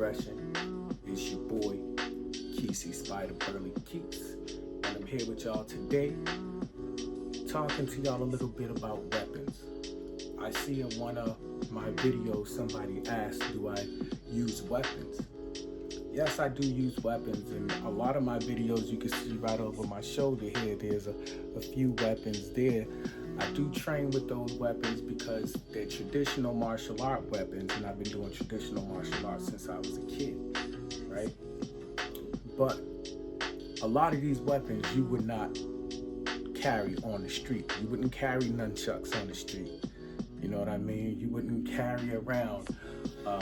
progression. It's your boy, Kesey Spider Burly Keeks, and I'm here with y'all today, talking to y'all a little bit about weapons. I see in one of my videos somebody asked, do I use weapons? Yes, I do use weapons, and a lot of my videos you can see right over my shoulder here, there's a few weapons there. I do train with those weapons because they're traditional martial art weapons, and I've been doing traditional martial arts since I was a kid, right? But a lot of these weapons you would not carry on the street. You wouldn't carry nunchucks on the street. You know what I mean? You wouldn't carry around a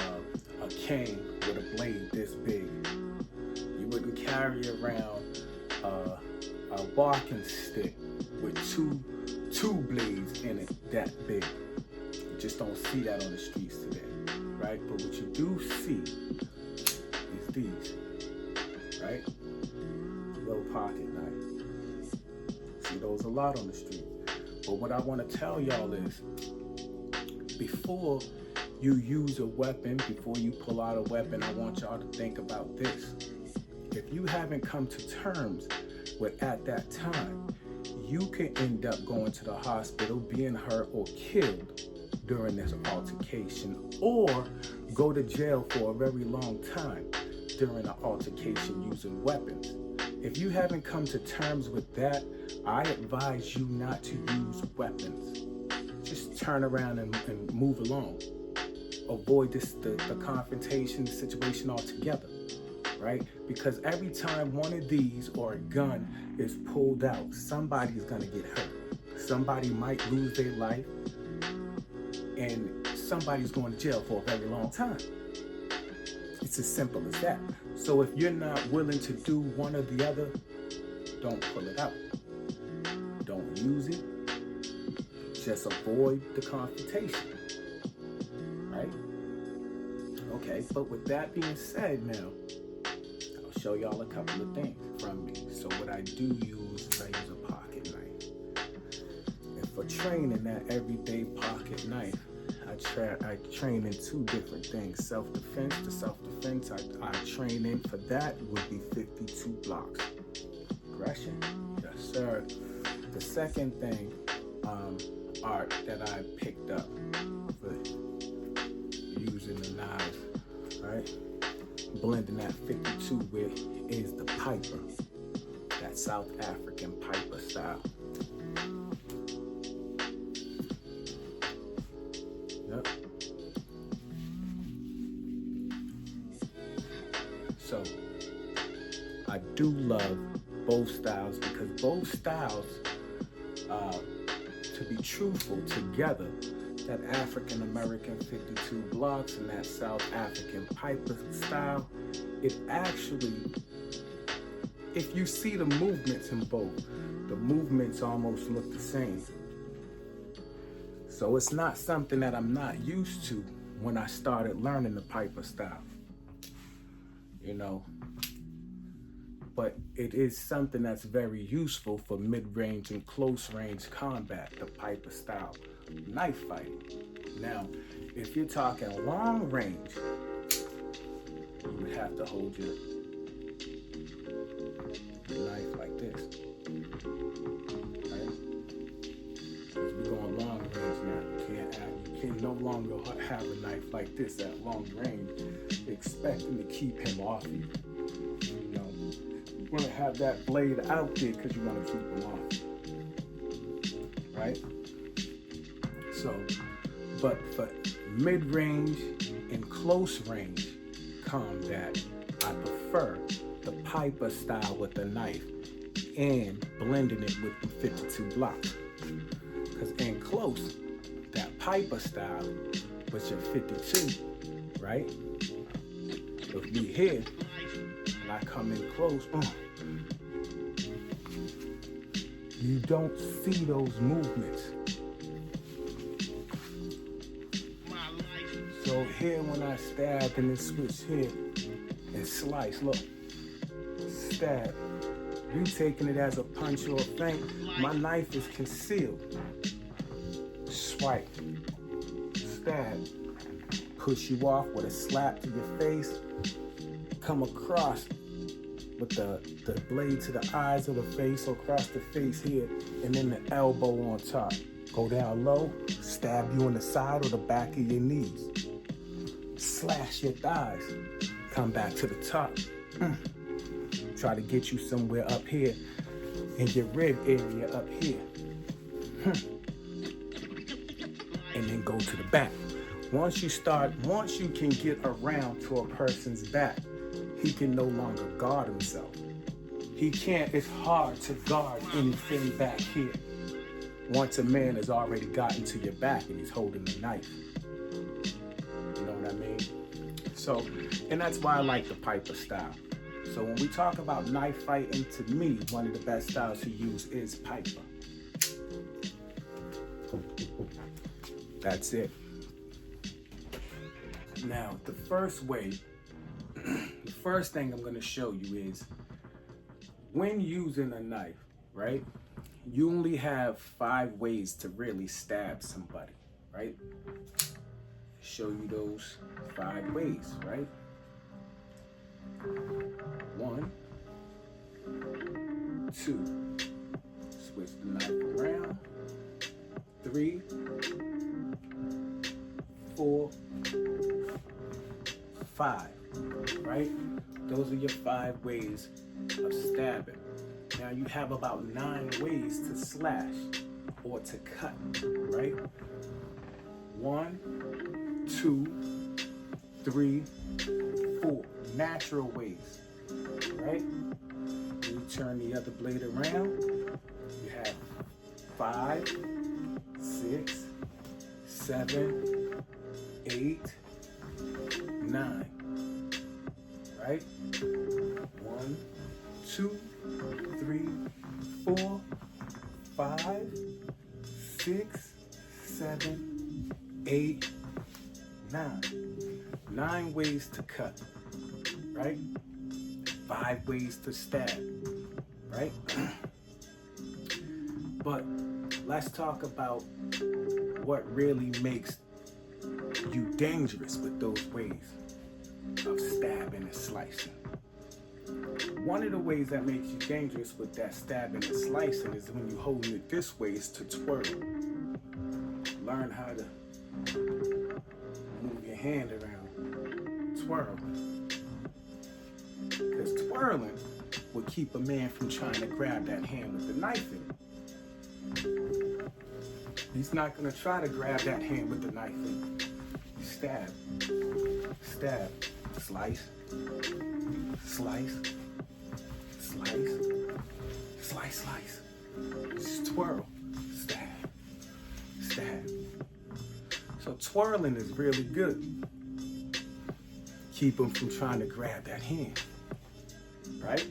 cane with a blade this big. You wouldn't carry around a walking stick with two blades in it that big. You just don't see that on the streets today, right? But what you do see is these, right? Little pocket knife. See those a lot on the street. But what I want to tell y'all is, before you use a weapon, before you pull out a weapon, I want y'all to think about this. If you haven't come to terms with at that time, you can end up going to the hospital, being hurt or killed during this altercation, or go to jail for a very long time during an altercation using weapons. If you haven't come to terms with that, I advise you not to use weapons. Just turn around and move along. Avoid the confrontation, the situation altogether, right? Because every time one of these or a gun is pulled out, somebody's gonna get hurt. Somebody might lose their life, and somebody's going to jail for a very long time. It's as simple as that. So if you're not willing to do one or the other, don't pull it out. Don't use it. Just avoid the confrontation, right? Okay, but with that being said now, I'll show y'all a couple of things from me. So what I do use is I use a pocket knife. And for training that everyday pocket knife, I train in two different things. Self-defense. The self-defense I train in for that would be 52 blocks. Aggression, yes sir. The second thing, art that I picked up for using the knives, right? Blending that 52 with is the Piper, that South African Piper style. Yep. So I do love both styles because both styles, to be truthful, together, that African American 52 blocks and that South African Piper style, it actually, if you see the movements in both, the movements almost look the same. So it's not something that I'm not used to when I started learning the Piper style, you know. But it is something that's very useful for mid-range and close-range combat, the Piper style knife fighting. Now, if you're talking long range, you would have to hold your knife like this, right? Because we're going long range now. You can no longer have a knife like this at long range, expecting to keep him off you. You know, you want to have that blade out there because you want to keep him off, right? So, but for mid-range and close-range combat, I prefer the Piper style with the knife and blending it with the 52 blocks. Because in close, that Piper style was your 52, right? If we here, and I come in close, you don't see those movements. So here when I stab and then switch here and slice, look, stab. You taking it as a punch or a feint, my knife is concealed. Swipe, stab, push you off with a slap to your face, come across with the blade to the eyes of the face, or across the face here, and then the elbow on top. Go down low, stab you in the side or the back of your knees. Slash your thighs, come back to the top. Try to get you somewhere up here in your rib area up here. And then go to the back. Once you can get around to a person's back, he can no longer guard himself. It's hard to guard anything back here once a man has already gotten to your back and he's holding a knife. You know what I mean? So, and that's why I like the Piper style. So when we talk about knife fighting, to me, one of the best styles to use is Piper. That's it. Now, the first thing I'm gonna show you is, when using a knife, right? You only have 5 ways to really stab somebody, right? Show you those 5 ways, right? 1, 2, switch the knife around. 3, 4, 5, right? Those are your 5 ways of stabbing. Now you have about 9 ways to slash or to cut, right? 1, 2, 3, 4, natural ways, right? When you turn the other blade around, you have 5, 6, 7, 8, 9, right? 1, 2, 3, 4, 5, 6, 7, 8, 9. 9 ways to cut, right? 5 ways to stab, right? But let's talk about what really makes you dangerous with those ways of stabbing and slicing. One of the ways that makes you dangerous with that stabbing and slicing is when you're holding it this way, is to twirl. Learn how to move your hand around, twirl. Because twirling will keep a man from trying to grab that hand with the knife in it. He's not going to try to grab that hand with the knife in it. Stab, stab, slice, slice, slice, slice, slice. Just twirl, stab, stab. So twirling is really good. Keep them from trying to grab that hand, right?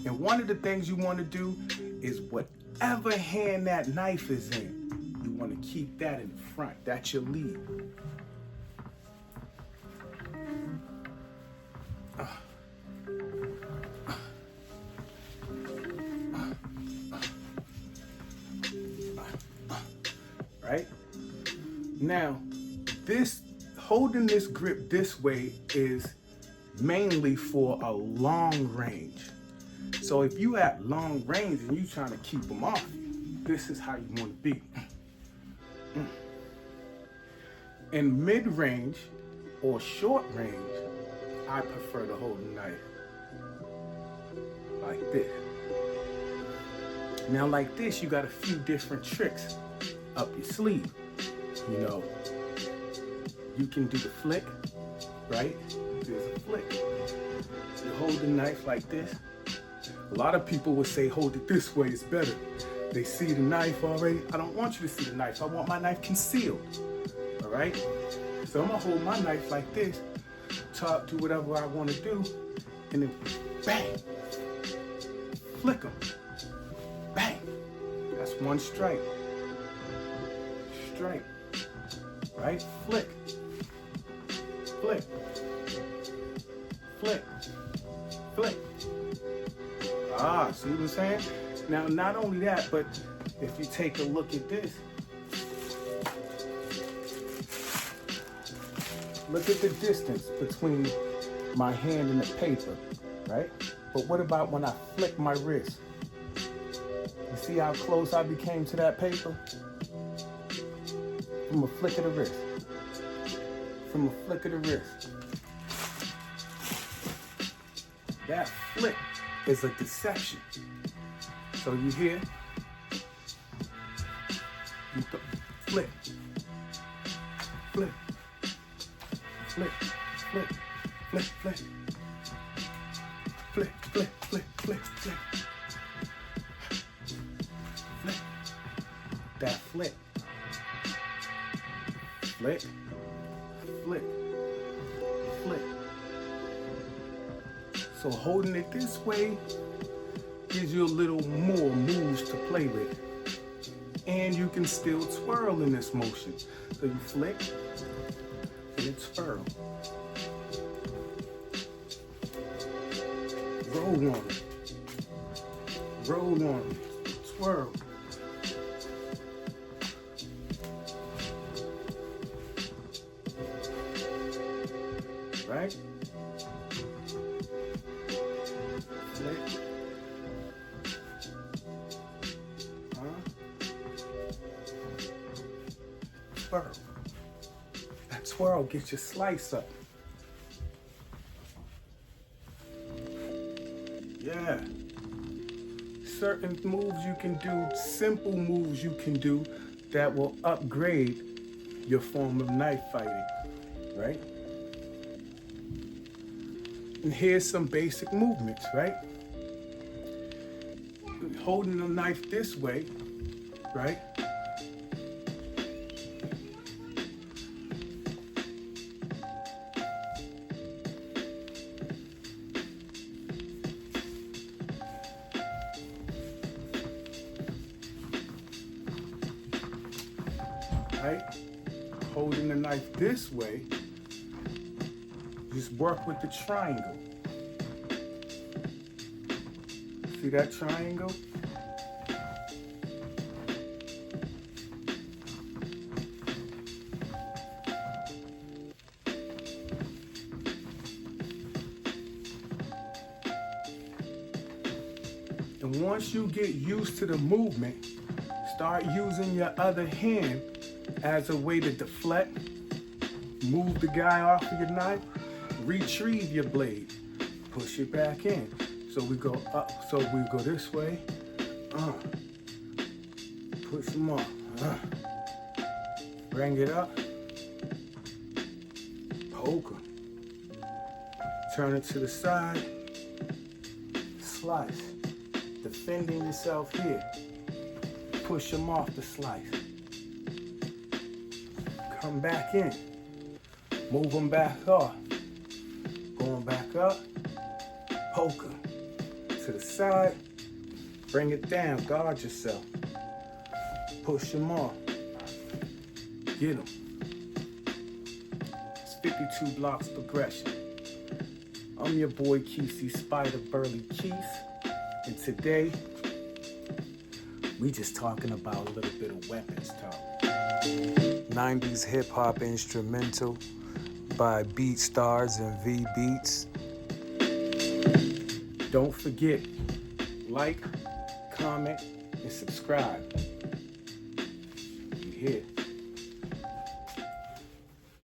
And one of the things you want to do is whatever hand that knife is in, you want to keep that in front. That's your lead. Right? Now, holding this grip this way is mainly for a long range. So if you at long range and you trying to keep them off you, this is how you want to be. In mid-range or short range, I prefer to hold a knife like this. Now like this, you got a few different tricks up your sleeve. You know, you can do the flick, right? There's a flick. You hold the knife like this. A lot of people would say hold it this way is better. They see the knife already. I don't want you to see the knife. I want my knife concealed, all right? So I'm gonna hold my knife like this, do whatever I wanna do, and then bang, flick them, bang. That's one strike. Strike, right? Flick, flick, flick, flick. See what I'm saying? Now, not only that, but if you take a look at this, look at the distance between my hand in the paper, right? But what about when I flick my wrist? You see how close I became to that paper? From a flick of the wrist. From a flick of the wrist. That flick is a deception. So you hear? You flick. Flick. Flick. Flick. Flick. Flick. Flick. Flick. Flick. Flick. Flick. Flick. That flick. Flick. Flick. Flick. So holding it this way gives you a little more moves to play with. And you can still twirl in this motion. So you flick and it twirl. Roll on it. Roll on it. Twirl. Right? Flick. Twirl. That twirl gets your slice up. Yeah. Certain moves you can do, simple moves you can do that will upgrade your form of knife fighting, right? And here's some basic movements, right? Holding the knife this way, right? Right? Holding the knife this way, just work with the triangle. See that triangle? And once you get used to the movement, start using your other hand as a way to deflect, move the guy off of your knife, retrieve your blade, push it back in. So we go up, so we go this way, push them off, bring it up, poke them, turn it to the side, slice, defending yourself here, push them off the slice. Come back in, move them back off, going back up, poke them to the side, bring it down, guard yourself, push them off, get them. It's 52 blocks progression. I'm your boy Kesey Spider Burly Keith, and today we just talking about a little bit of weapons talk. 90s hip-hop instrumental by BeatStars and V Beats. Don't forget, like, comment, and subscribe. You hear?